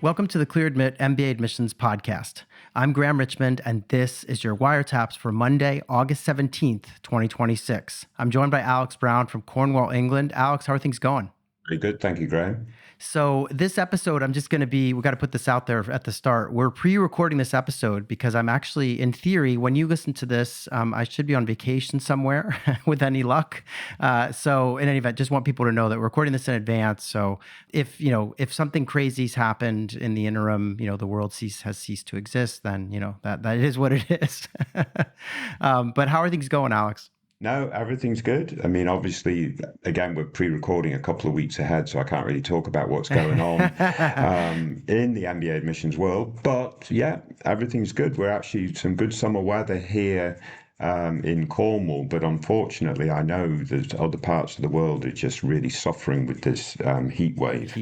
Welcome to the Clear Admit MBA Admissions Podcast. I'm Graham Richmond, and this is your Wire Taps for Monday, August 17th, 2026. I'm joined by Alex Brown from Cornwall, England. Alex, how are things going? Very good. Thank you, Graham. So this episode, we got to put this out there at the start. We're pre-recording this episode because I'm actually, in theory, when you listen to this, I should be on vacation somewhere with any luck. So in any event, just want people to know that we're recording this in advance. So if something crazy's happened in the interim, the world has ceased to exist, then, that it is what it is. But how are things going, Alex? No, everything's good. I mean, obviously, again, we're pre-recording a couple of weeks ahead, so I can't really talk about what's going on in the MBA admissions world. But yeah, everything's good. We're actually some good summer weather here in Cornwall, but unfortunately, I know that other parts of the world are just really suffering with this heat wave.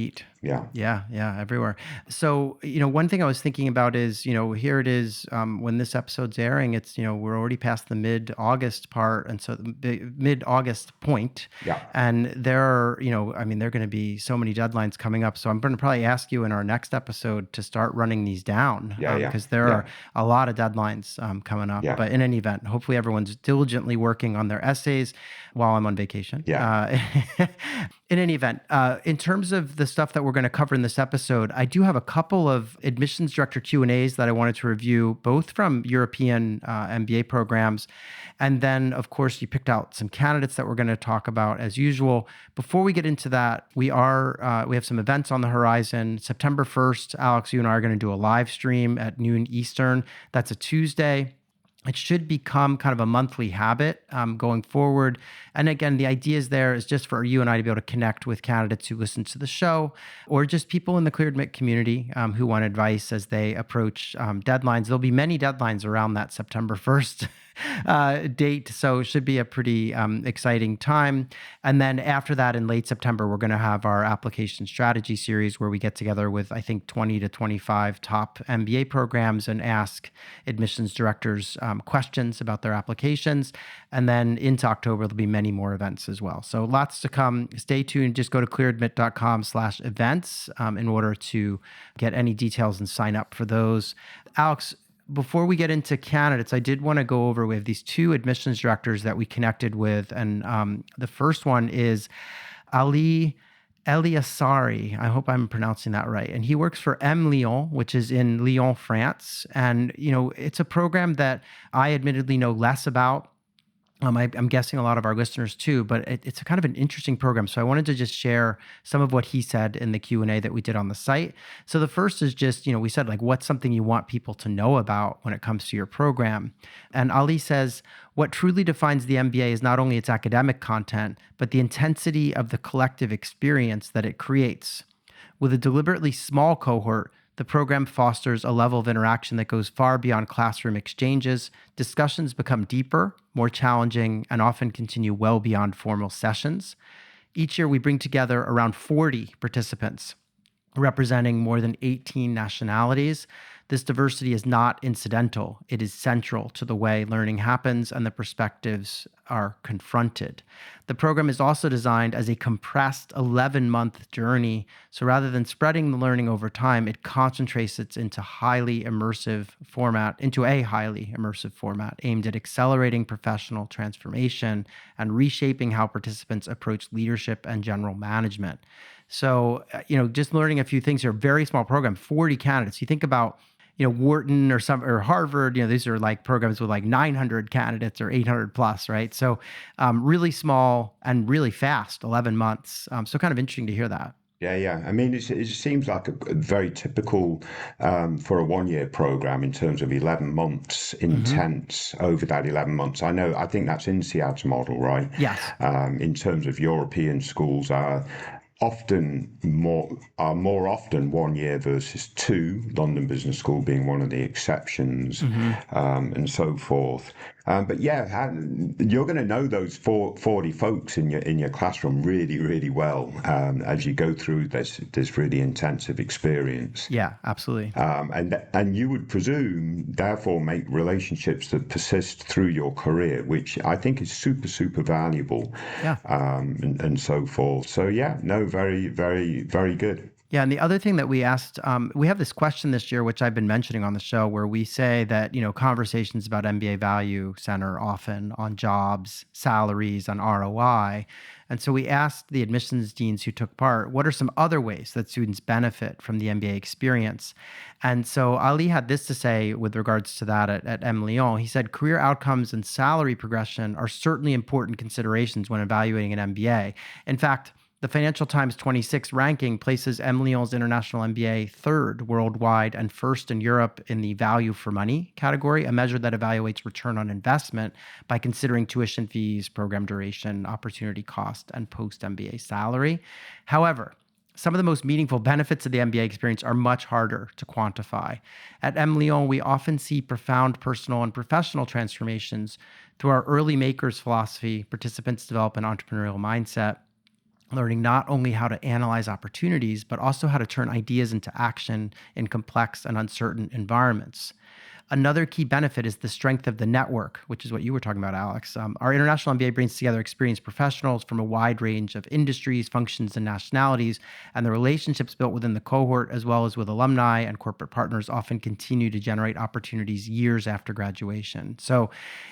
Yeah, everywhere. So, one thing I was thinking about is, here it is, when this episode's airing, it's, we're already past the mid-August part. And so the mid-August point. Yeah. And there are, there are going to be so many deadlines coming up. So I'm going to probably ask you in our next episode to start running these down. Because there are a lot of deadlines coming up. Yeah. But in any event, hopefully everyone's diligently working on their essays while I'm on vacation. Yeah. In any event, in terms of the stuff that we're going to cover in this episode, I do have a couple of admissions director Q&As that I wanted to review, both from European MBA programs. And then, of course, you picked out some candidates that we're going to talk about as usual. Before we get into that, we have some events on the horizon. September 1st, Alex, you and I are going to do a live stream at noon Eastern. That's a Tuesday. It should become kind of a monthly habit going forward. And again, the idea is just for you and I to be able to connect with candidates who listen to the show, or just people in the Clear Admit community who want advice as they approach deadlines. There'll be many deadlines around that September 1st date, so it should be a pretty exciting time. And then after that, in late September, we're going to have our application strategy series where we get together with, I think, 20 to 25 top MBA programs and ask admissions directors questions about their applications. And then into October, there'll be many more events as well. So lots to come. Stay tuned. Just go to clearadmit.com/events in order to get any details and sign up for those. Alex, before we get into candidates, I did want to go over, we have these two admissions directors that we connected with. And the first one is Ali Eliasari. I hope I'm pronouncing that right. And he works for emlyon, which is in Lyon, France. And, it's a program that I admittedly know less about. I'm guessing a lot of our listeners too, but it's a kind of an interesting program. So I wanted to just share some of what he said in the Q&A that we did on the site. So the first is just, we said, what's something you want people to know about when it comes to your program? And Ali says, what truly defines the MBA is not only its academic content, but the intensity of the collective experience that it creates. With a deliberately small cohort, the program fosters a level of interaction that goes far beyond classroom exchanges. Discussions become deeper, more challenging, and often continue well beyond formal sessions. Each year, we bring together around 40 participants, representing more than 18 nationalities. This diversity is not incidental. It is central to the way learning happens and the perspectives are confronted. The program is also designed as a compressed 11-month journey. So rather than spreading the learning over time, it concentrates it into a highly immersive format aimed at accelerating professional transformation and reshaping how participants approach leadership and general management. So, just learning a few things here, very small program, 40 candidates. You think about, Wharton or Harvard, these are like programs with like 900 candidates or 800 plus, right? So really small and really fast, 11 months. So kind of interesting to hear that. Yeah. I mean, it seems like a very typical for a one-year program in terms of 11 months intense over that 11 months. I think that's INSEAD's model, right? Yes. In terms of European schools are more often 1 year versus two, London Business School being one of the exceptions, and so forth. But yeah, you're going to know those 40 folks in your classroom really, really well as you go through this really intensive experience. Yeah, absolutely. And you would presume, therefore, make relationships that persist through your career, which I think is super, super valuable. Yeah. And so forth. So yeah, no, very, very, very good. Yeah, and the other thing that we asked, we have this question this year, which I've been mentioning on the show, where we say that, conversations about MBA value center often on jobs, salaries, on ROI. And so we asked the admissions deans who took part, what are some other ways that students benefit from the MBA experience? And so Ali had this to say with regards to that at emlyon. He said, career outcomes and salary progression are certainly important considerations when evaluating an MBA. In fact, the Financial Times 26 ranking places emlyon's international MBA third worldwide and first in Europe in the value for money category, a measure that evaluates return on investment by considering tuition fees, program duration, opportunity cost, and post-MBA salary. However, some of the most meaningful benefits of the MBA experience are much harder to quantify. At emlyon, we often see profound personal and professional transformations through our early makers philosophy. Participants develop an entrepreneurial mindset, learning not only how to analyze opportunities, but also how to turn ideas into action in complex and uncertain environments. Another key benefit is the strength of the network, which is what you were talking about, Alex. Our international MBA brings together experienced professionals from a wide range of industries, functions, and nationalities, and the relationships built within the cohort, as well as with alumni and corporate partners, often continue to generate opportunities years after graduation. So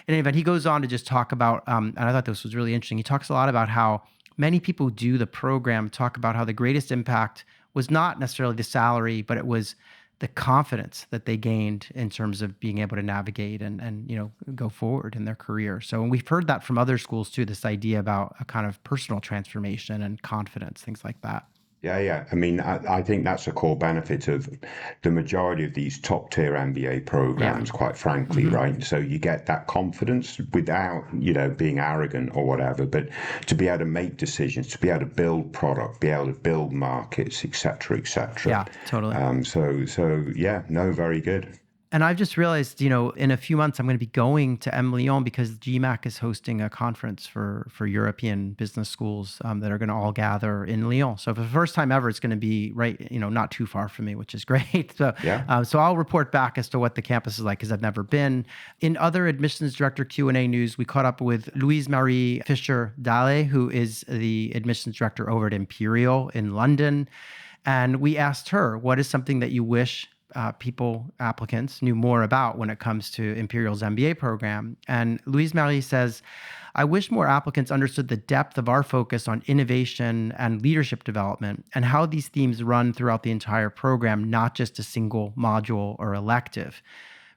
in any event, he goes on to just talk about, and I thought this was really interesting, he talks a lot about how many people who do the program talk about how the greatest impact was not necessarily the salary, but it was the confidence that they gained in terms of being able to navigate and go forward in their career. So, and we've heard that from other schools too, this idea about a kind of personal transformation and confidence, things like that. Yeah, yeah. I mean, I think that's a core benefit of the majority of these top tier MBA Yeah. programs, quite frankly, right? So you get that confidence without, being arrogant or whatever, but to be able to make decisions, to be able to build product, be able to build markets, et cetera, et cetera. Yeah, totally. So yeah, no, very good. And I've just realized, in a few months, I'm going to be going to emlyon because GMAT is hosting a conference for European business schools that are going to all gather in Lyon. So for the first time ever, it's going to be right, not too far from me, which is great. So, Yeah. so I'll report back as to what the campus is like because I've never been. In other admissions director Q&A news, we caught up with Louise Marie Fisher-Dalle, who is the admissions director over at Imperial in London. And we asked her, what is something that you wish applicants knew more about when it comes to Imperial's MBA program? And Louise Marie says, I wish more applicants understood the depth of our focus on innovation and leadership development and how these themes run throughout the entire program, not just a single module or elective.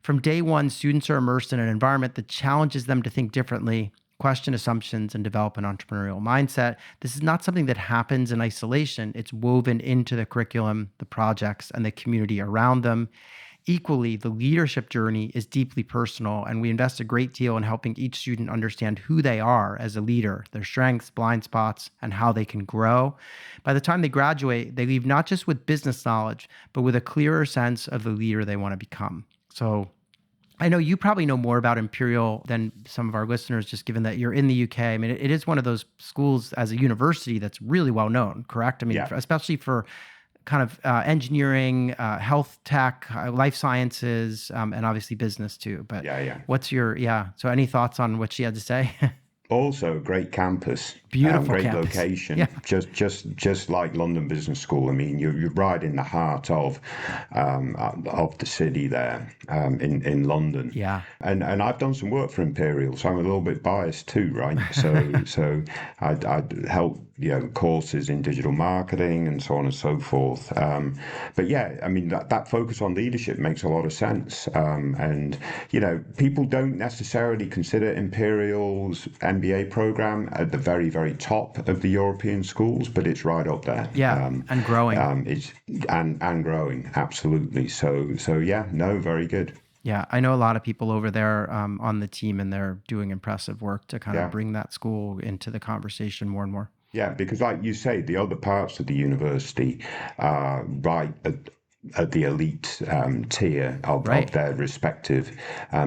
From day one, students are immersed in an environment that challenges them to think differently, question assumptions, and develop an entrepreneurial mindset. This is not something that happens in isolation. It's woven into the curriculum, the projects, and the community around them. Equally, the leadership journey is deeply personal, and we invest a great deal in helping each student understand who they are as a leader, their strengths, blind spots, and how they can grow. By the time they graduate, they leave not just with business knowledge, but with a clearer sense of the leader they want to become. So I know you probably know more about Imperial than some of our listeners, just given that you're in the UK. I mean, it is one of those schools as a university that's really well known, correct? I mean, Yeah. especially for kind of engineering, health tech, life sciences, and obviously business too. But Yeah. so any thoughts on what she had to say? Also, a great campus, Beautiful great campus. location, Yeah. just like London Business School. I mean, you're right in the heart of the city there, in London. Yeah. And I've done some work for Imperial, so I'm a little bit biased too, right? So I'd help courses in digital marketing and so on and so forth. But yeah, I mean that focus on leadership makes a lot of sense. And people don't necessarily consider Imperial's MBA program at the very, very top of the European schools, but it's right up there. Yeah. And growing. It's and growing, absolutely. So yeah, no, very good. Yeah, I know a lot of people over there on the team, and they're doing impressive work to kind Yeah. of bring that school into the conversation more and more. Yeah, because like you say, the other parts of the university are right at the elite tier of their respective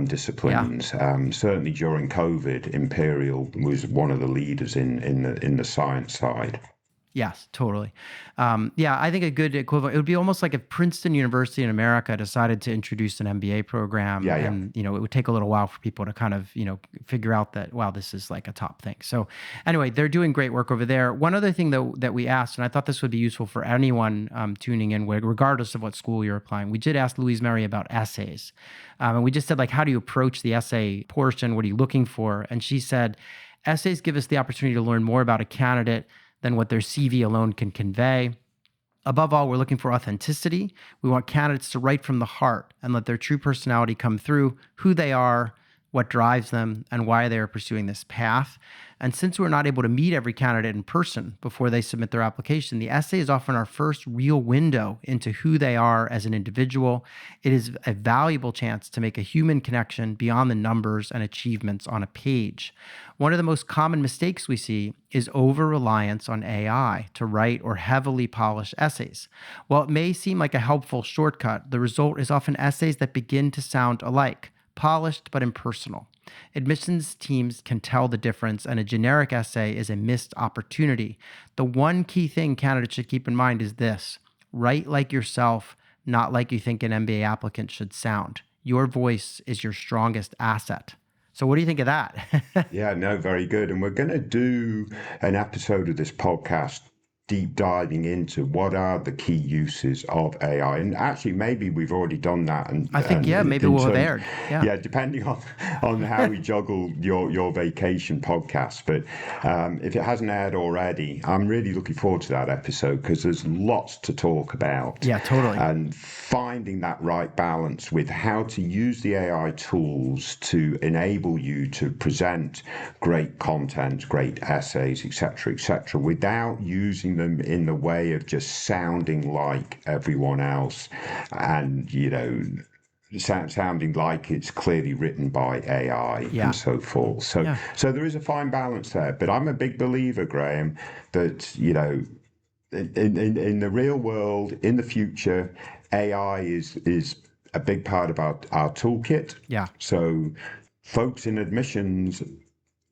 disciplines. Certainly during COVID, Imperial was one of the leaders in the science side. Yes, totally. Yeah, I think a good equivalent, it would be almost like if Princeton University in America decided to introduce an MBA program Yeah, yeah. and, it would take a little while for people to kind of, figure out that, wow, this is like a top thing. So anyway, they're doing great work over there. One other thing that we asked, and I thought this would be useful for anyone tuning in, regardless of what school you're applying, we did ask Louise Mary about essays. And we just said, like, how do you approach the essay portion? What are you looking for? And she said, essays give us the opportunity to learn more about a candidate than what their CV alone can convey. Above all, we're looking for authenticity. We want candidates to write from the heart and let their true personality come through, who they are, what drives them, and why they are pursuing this path. And since we're not able to meet every candidate in person before they submit their application, the essay is often our first real window into who they are as an individual. It is a valuable chance to make a human connection beyond the numbers and achievements on a page. One of the most common mistakes we see is over-reliance on AI to write or heavily polish essays. While it may seem like a helpful shortcut, the result is often essays that begin to sound alike, polished but impersonal. Admissions teams can tell the difference, and a generic essay is a missed opportunity. The one key thing candidates should keep in mind is this: write like yourself, not like you think an MBA applicant should sound. Your voice is your strongest asset. So what do you think of that? Yeah, no, very good. And we're going to do an episode of this podcast deep diving into what are the key uses of AI. And actually, maybe we've already done that. And I think, maybe we'll have aired. Yeah, depending on how we juggle your vacation podcast. But if it hasn't aired already, I'm really looking forward to that episode because there's lots to talk about. Yeah, totally. And finding that right balance with how to use the AI tools to enable you to present great content, great essays, etc., without using them in the way of just sounding like everyone else and, sounding like it's clearly written by AI and so forth. So there is a fine balance there. But I'm a big believer, Graham, that, in the real world, in the future, AI is a big part of our toolkit. Yeah. So folks in admissions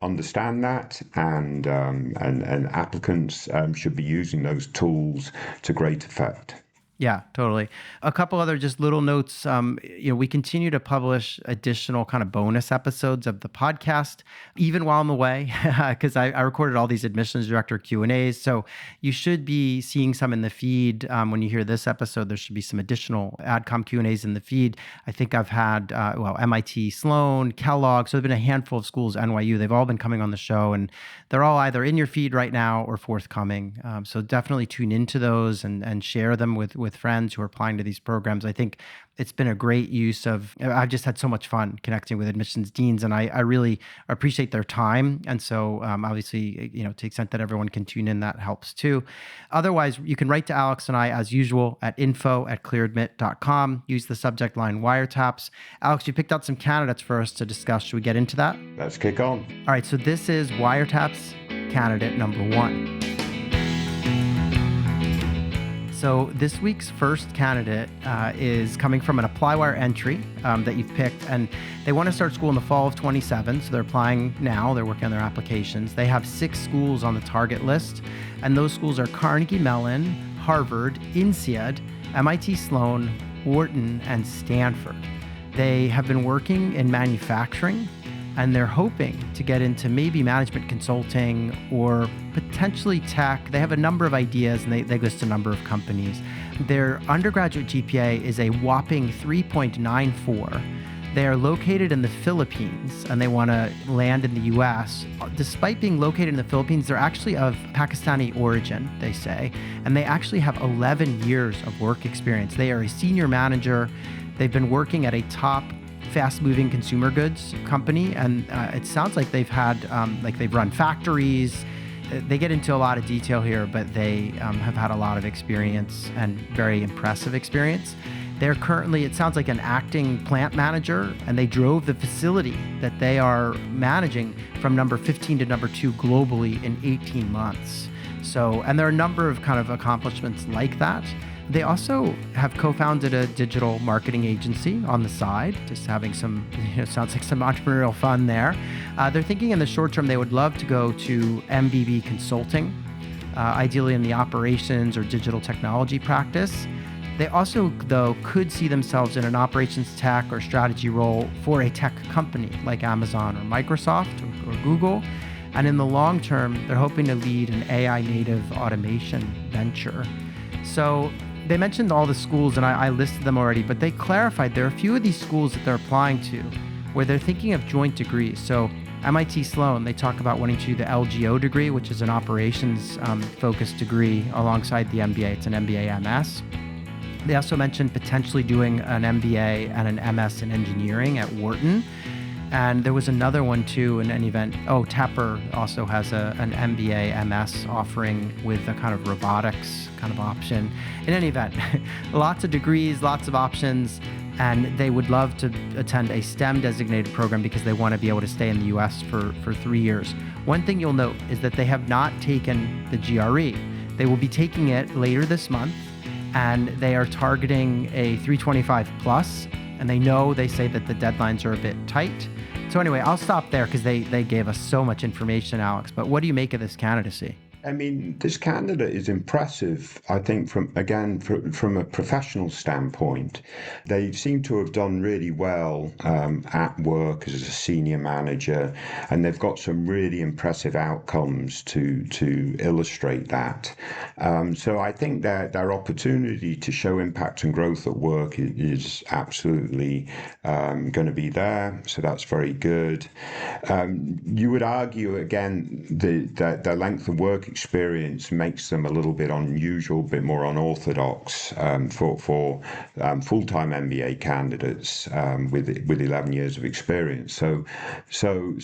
understand that, and applicants should be using those tools to great effect. Yeah, totally. A couple other just little notes. We continue to publish additional kind of bonus episodes of the podcast, even while I'm away, because I recorded all these admissions director Q&As. So you should be seeing some in the feed. When you hear this episode, there should be some additional Adcom Q&As in the feed. I think I've had, MIT, Sloan, Kellogg. So there's been a handful of schools, NYU. They've all been coming on the show, and they're all either in your feed right now or forthcoming. So definitely tune into those and share them with friends who are applying to these programs. I think it's been a great use of, I've just had so much fun connecting with admissions deans, and I really appreciate their time. And so obviously, to the extent that everyone can tune in, that helps too. Otherwise, you can write to Alex and I as usual at info@clearadmit.com. Use the subject line Wire Taps. Alex, you picked out some candidates for us to discuss. Should we get into that? Let's kick on. All right, so this is Wire Taps candidate number 1. So this week's first candidate is coming from an ApplyWire entry that you've picked, and they want to start school in the fall of 27. So they're applying now. They're working on their applications. They have 6 schools on the target list, and those schools are Carnegie Mellon, Harvard, INSEAD, MIT Sloan, Wharton, and Stanford. They have been working in manufacturing, and they're hoping to get into maybe management consulting or potentially tech. They have a number of ideas, and they list a number of companies. Their undergraduate GPA is a whopping 3.94. They are located in the Philippines, and they want to land in the U.S. Despite being located in the Philippines, they're actually of Pakistani origin, they say, and they actually have 11 years of work experience. They are a senior manager. They've been working at a top fast-moving consumer goods company, and it sounds like they've had, they've run factories. They get into a lot of detail here, but they have had a lot of experience and very impressive experience. They're currently, it sounds like, an acting plant manager, and they drove the facility that they are managing from number 15 to number 2 globally in 18 months. So, and there are a number of kind of accomplishments like that. They also have co-founded a digital marketing agency on the side, just having some, sounds like some entrepreneurial fun there. They're thinking in the short term they would love to go to MBB Consulting. ideally in the operations or digital technology practice. They also, though, could see themselves in an operations tech or strategy role for a tech company like Amazon or Microsoft or Google. And in the long term, they're hoping to lead an AI native automation venture. So they mentioned all the schools, and I listed them already, but they clarified there are a few of these schools that they're applying to where they're thinking of joint degrees. So MIT Sloan, they talk about wanting to do the LGO degree, which is an operations focused degree alongside the MBA. It's an MBA MS. They also mentioned potentially doing an MBA and an MS in engineering at Wharton. And there was another one too in any event. Oh, Tapper also has an MBA MS offering with a kind of robotics kind of option. In any event, lots of degrees, lots of options, and they would love to attend a STEM designated program because they want to be able to stay in the US for 3 years. One thing you'll note is that they have not taken the GRE. They will be taking it later this month, and they are targeting a 325 plus, and they say that the deadlines are a bit tight. So anyway, I'll stop there because they gave us so much information, Alex. But what do you make of this candidacy? I mean, this candidate is impressive, I think, from a professional standpoint. They seem to have done really well at work as a senior manager, and they've got some really impressive outcomes to illustrate that. So I think that their opportunity to show impact and growth at work is absolutely going to be there. So that's very good. You would argue, again, that the length of work experience makes them a little bit unusual, a bit more unorthodox for full-time MBA candidates with 11 years of experience. So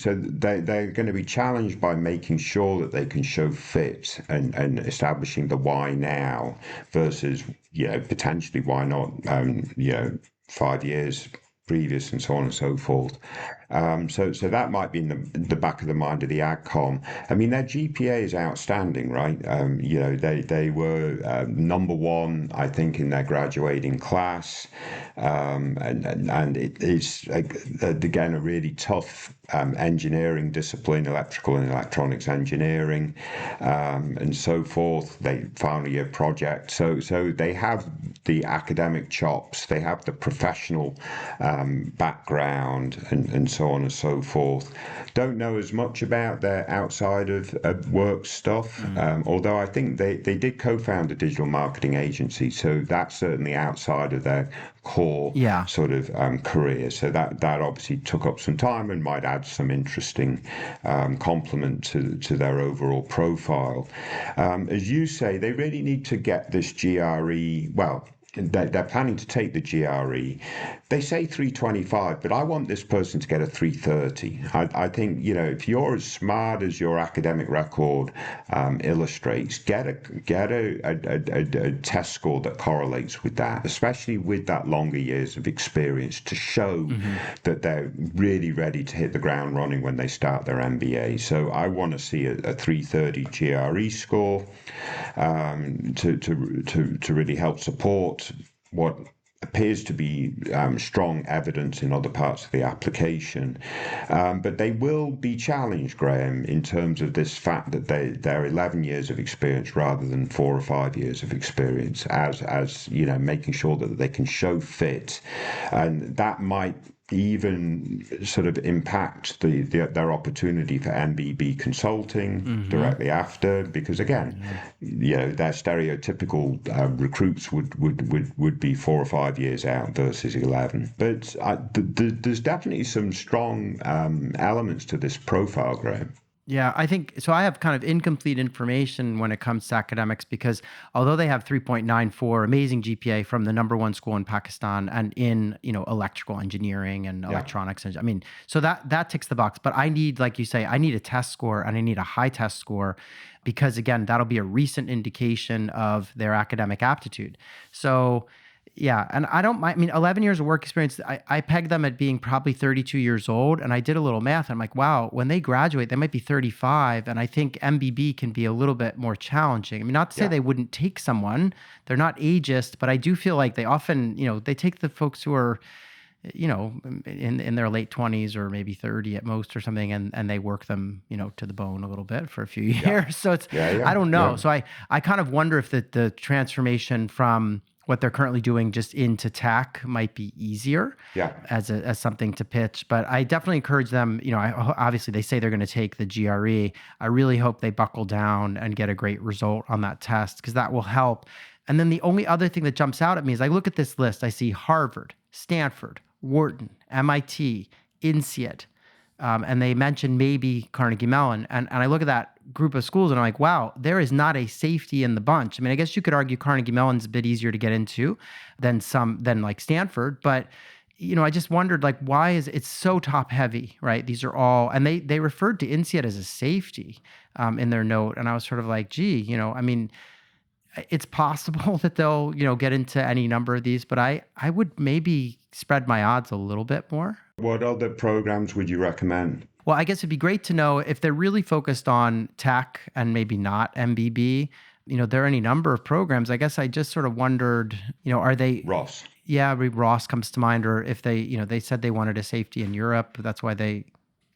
they're going to be challenged by making sure that they can show fit and establishing the why now versus potentially why not 5 years previous and so on and so forth. So that might be in the back of the mind of the Adcom. I mean, their GPA is outstanding, right? They were number one, I think, in their graduating class, and it is again a really tough engineering discipline, electrical and electronics engineering, and so forth. They final year project, so they have the academic chops, they have the professional background, and so on and so forth. Don't know as much about their outside of work stuff, although I think they did co-found a digital marketing agency, so that's certainly outside of their core sort of career. So that obviously took up some time and might add some interesting complement to their overall profile. As you say, they really need to get this GRE, well, they're planning to take the GRE. They say 325, but I want this person to get a 330. I think, if you're as smart as your academic record illustrates, get a test score that correlates with that, especially with that longer years of experience to show that they're really ready to hit the ground running when they start their MBA. So I want to see a 330 GRE score to really help support what appears to be strong evidence in other parts of the application. But they will be challenged, Graham, in terms of this fact that they're 11 years of experience rather than 4 or 5 years of experience, as making sure that they can show fit. And that might even sort of impact their opportunity for MBB consulting directly after, because again, their stereotypical recruits would be 4 or 5 years out versus 11. But there's definitely some strong elements to this profile, Graham. Yeah, I think so. I have kind of incomplete information when it comes to academics because although they have 3.94 amazing GPA from the number one school in Pakistan and in electrical engineering and electronics, I mean, so that ticks the box. But I need, like you say, I need a test score and I need a high test score because again, that'll be a recent indication of their academic aptitude. So. Yeah. And I don't mind. I mean, 11 years of work experience, I peg them at being probably 32 years old. And I did a little math. And I'm like, wow, when they graduate, they might be 35. And I think MBB can be a little bit more challenging. I mean, not to say they wouldn't take someone. They're not ageist, but I do feel like they often, they take the folks who are, in their late 20s or maybe 30 at most or something, and they work them, to the bone a little bit for a few years. So I don't know. So I kind of wonder if the transformation from what they're currently doing just into tech might be easier as something to pitch. But I definitely encourage them, obviously they say they're going to take the GRE. I really hope they buckle down and get a great result on that test, because that will help. And then the only other thing that jumps out at me is I look at this list, I see Harvard, Stanford, Wharton, MIT, INSEAD, and they mentioned maybe Carnegie Mellon. And I look at that group of schools and I'm like, wow, there is not a safety in the bunch. I mean, I guess you could argue Carnegie Mellon's a bit easier to get into than like Stanford, but I just wondered, like, why is it's so top heavy, right? These are all, and they referred to INSEAD as a safety in their note. And I was sort of like, gee, I mean, it's possible that they'll, get into any number of these, but I would maybe spread my odds a little bit more. What other programs would you recommend? Well, I guess it'd be great to know if they're really focused on tech and maybe not MBB. There are any number of programs. I guess I just sort of wondered, are they Ross? Yeah, Ross comes to mind, or if they, they said they wanted a safety in Europe. That's why they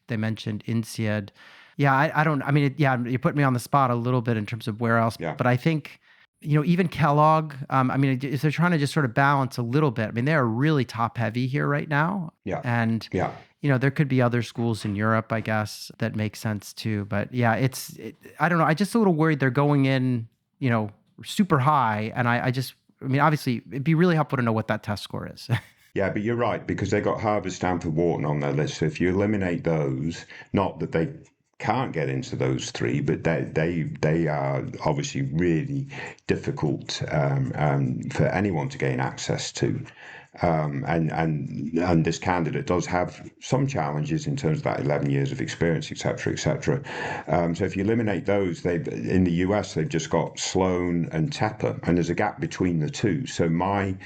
mentioned INSEAD. Yeah, I don't. I mean, you put me on the spot a little bit in terms of where else. Yeah. But I think, even Kellogg, I mean, if they're trying to just sort of balance a little bit, I mean, they are really top heavy here right now. Yeah. And, there could be other schools in Europe, I guess, that make sense too. But yeah, I don't know. I'm just a little worried they're going in, super high. And I mean, obviously, it'd be really helpful to know what that test score is. Yeah, but you're right, because they got Harvard, Stanford, Wharton on their list. So if you eliminate those, not that they can't get into those three, but they are obviously really difficult for anyone to gain access to. And this candidate does have some challenges in terms of that 11 years of experience, et cetera, et cetera. So if you eliminate those, in the US, they've just got Sloan and Tepper, and there's a gap between the two. So my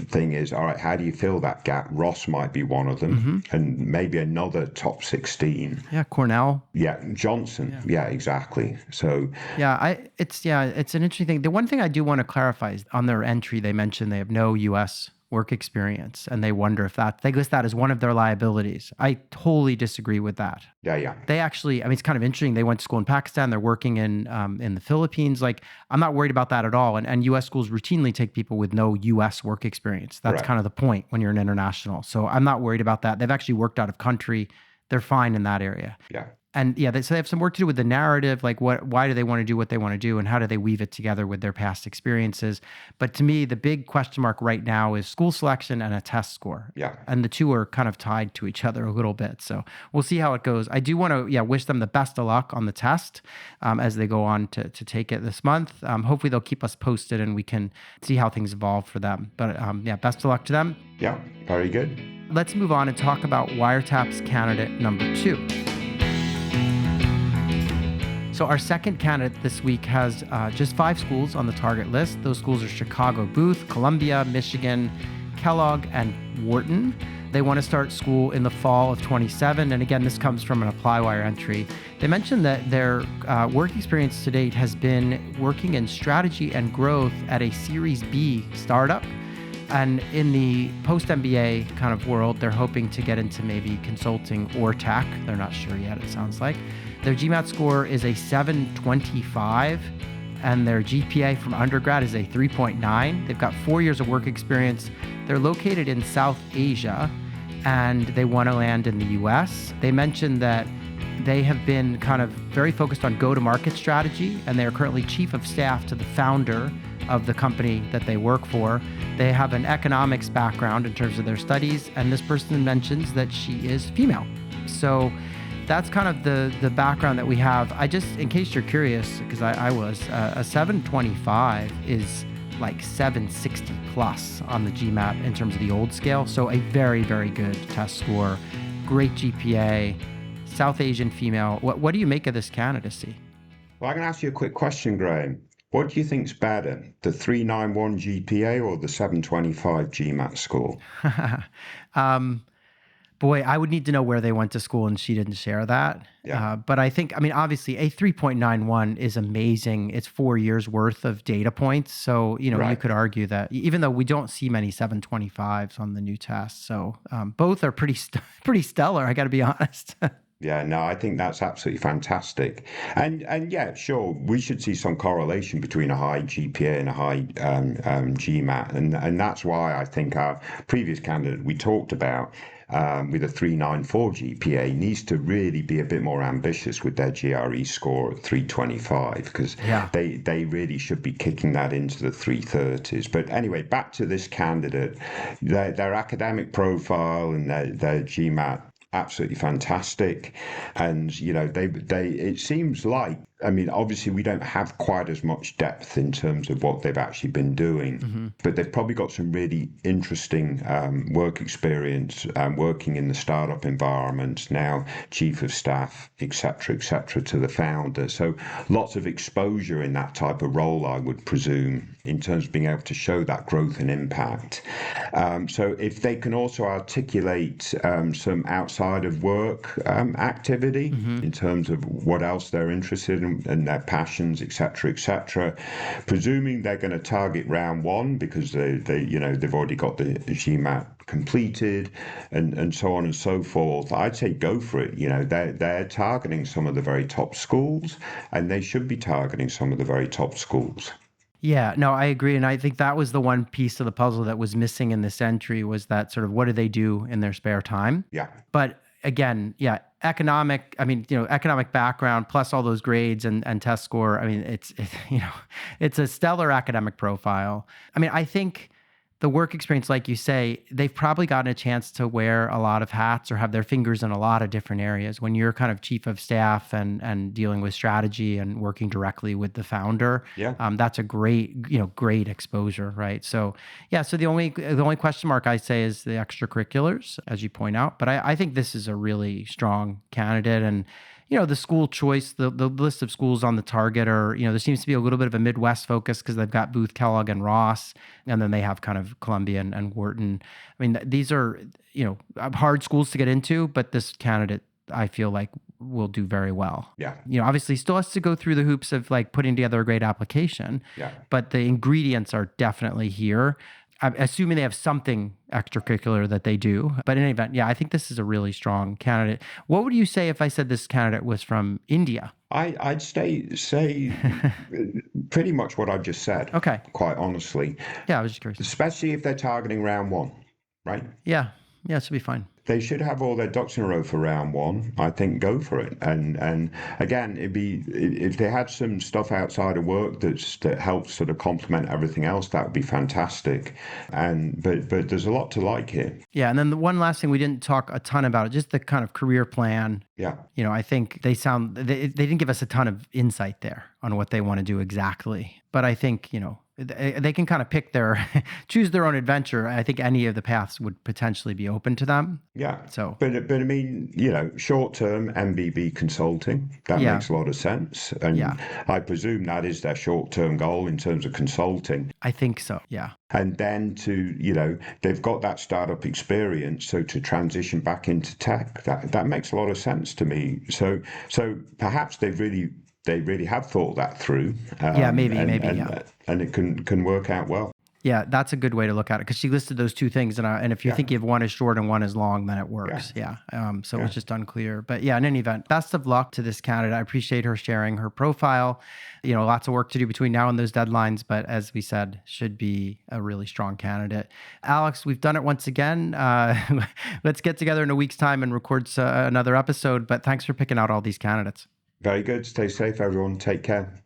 thing is, all right, how do you fill that gap? Ross might be one of them, and maybe another top 16. Yeah, Cornell. Yeah, Johnson. Yeah, exactly. So it's an interesting thing. The one thing I do want to clarify is on their entry, they mentioned they have no U.S. work experience, and they wonder if they list that as one of their liabilities. I totally disagree with that. Yeah. They actually, I mean, it's kind of interesting. They went to school in Pakistan. They're working in the Philippines. Like, I'm not worried about that at all. And U.S. schools routinely take people with no U.S. work experience. That's kind of the point when you're an international. So I'm not worried about that. They've actually worked out of country. They're fine in that area. Yeah. And so they have some work to do with the narrative, like why do they want to do what they want to do, and how do they weave it together with their past experiences. But to me, the big question mark right now is school selection and a test score. Yeah. And the two are kind of tied to each other a little bit. So we'll see how it goes. I do want to wish them the best of luck on the test as they go on to take it this month. Hopefully they'll keep us posted and we can see how things evolve for them. But best of luck to them. Yeah, very good. Let's move on and talk about Wire Taps candidate number 2. So our second candidate this week has just 5 schools on the target list. Those schools are Chicago Booth, Columbia, Michigan, Kellogg, and Wharton. They want to start school in the fall of 27. And again, this comes from an ApplyWire entry. They mentioned that their work experience to date has been working in strategy and growth at a Series B startup. And in the post-MBA kind of world, they're hoping to get into maybe consulting or tech. They're not sure yet, it sounds like. Their GMAT score is a 725, and their GPA from undergrad is a 3.9. They've got 4 years of work experience. They're located in South Asia, and they want to land in the US. They mentioned that they have been kind of very focused on go-to-market strategy, and they are currently chief of staff to the founder of the company that they work for. They have an economics background in terms of their studies, and this person mentions that she is female. So that's kind of the background that we have. I just, in case you're curious, because I was, a 725 is like 760 plus on the GMAT in terms of the old scale. So a very, very good test score, great GPA, South Asian female. What do you make of this candidacy? Well, I'm going to ask you a quick question, Graham. What do you think's better, the 391 GPA or the 725 GMAT score? Boy, I would need to know where they went to school, and she didn't share that. Yeah. But I think, I mean, obviously a 3.91 is amazing. It's 4 years worth of data points. So, you Right. could argue that even though we don't see many 725s on the new test. So both are pretty stellar. I got to be honest. Yeah, no, I think that's absolutely fantastic. And yeah, sure, we should see some correlation between a high GPA and a high GMAT. And that's why I think our previous candidate we talked about with a 394 GPA needs to really be a bit more ambitious with their GRE score at 325, because Yeah. they really should be kicking that into the 330s. But anyway, back to this candidate, their academic profile and their GMAT absolutely fantastic. And they it seems like, I mean, obviously we don't have quite as much depth in terms of what they've actually been doing, but they've probably got some really interesting work experience, working in the startup environment, now chief of staff, etc., to the founder. So lots of exposure in that type of role, I would presume, in terms of being able to show that growth and impact. So if they can also articulate some outside of work activity in terms of what else they're interested in and their passions, etc., presuming they're going to target round one because they've already got the GMAT completed and so on and so forth, I'd say go for it. They're targeting some of the very top schools, and they should be targeting some of the very top schools. Yeah, no, I agree. And I think that was the one piece of the puzzle that was missing in this entry, was that sort of what do they do in their spare time? Yeah. But again, yeah, economic background plus all those grades and test score. I mean, it's a stellar academic profile. I mean, I think the work experience, like you say, they've probably gotten a chance to wear a lot of hats or have their fingers in a lot of different areas. When you're kind of chief of staff and dealing with strategy and working directly with the founder, Yeah. that's a great exposure, right? So yeah, so the only question mark I say is the extracurriculars, as you point out. But I think this is a really strong candidate. And the school choice, the list of schools on the target are, there seems to be a little bit of a Midwest focus because they've got Booth, Kellogg, and Ross, and then they have kind of Columbia and Wharton. I mean, these are, hard schools to get into, but this candidate, I feel like, will do very well. Yeah. Obviously still has to go through the hoops of like putting together a great application, Yeah. but the ingredients are definitely here. I'm assuming they have something extracurricular that they do. But in any event, yeah, I think this is a really strong candidate. What would you say if I said this candidate was from India? I'd say pretty much what I've just said. Okay. Quite honestly. Yeah, I was just curious. Especially if they're targeting round one, right? Yeah, it should be fine. They should have all their ducks in a row for round one. I think go for it. And again, it'd be, if they had some stuff outside of work that helps sort of complement everything else, that would be fantastic. But there's a lot to like here. Yeah, and then the one last thing we didn't talk a ton about, just the kind of career plan. Yeah. I think they didn't give us a ton of insight there on what they want to do exactly. But I think, they can kind of choose their own adventure. I think any of the paths would potentially be open to them. Yeah. So, but I mean, short-term MBB consulting, that makes a lot of sense. And I presume that is their short-term goal in terms of consulting. I think so. Yeah. And then they've got that startup experience, so to transition back into tech, that makes a lot of sense to me. So perhaps they really have thought that through. Maybe. And it can work out well. Yeah, that's a good way to look at it, because she listed those two things, and if you think if one is short and one is long, then it works. Yeah. So it was just unclear, but yeah. In any event, best of luck to this candidate. I appreciate her sharing her profile. Lots of work to do between now and those deadlines, but as we said, should be a really strong candidate. Alex, we've done it once again. Let's get together in a week's time and record another episode. But thanks for picking out all these candidates. Very good. Stay safe, everyone. Take care.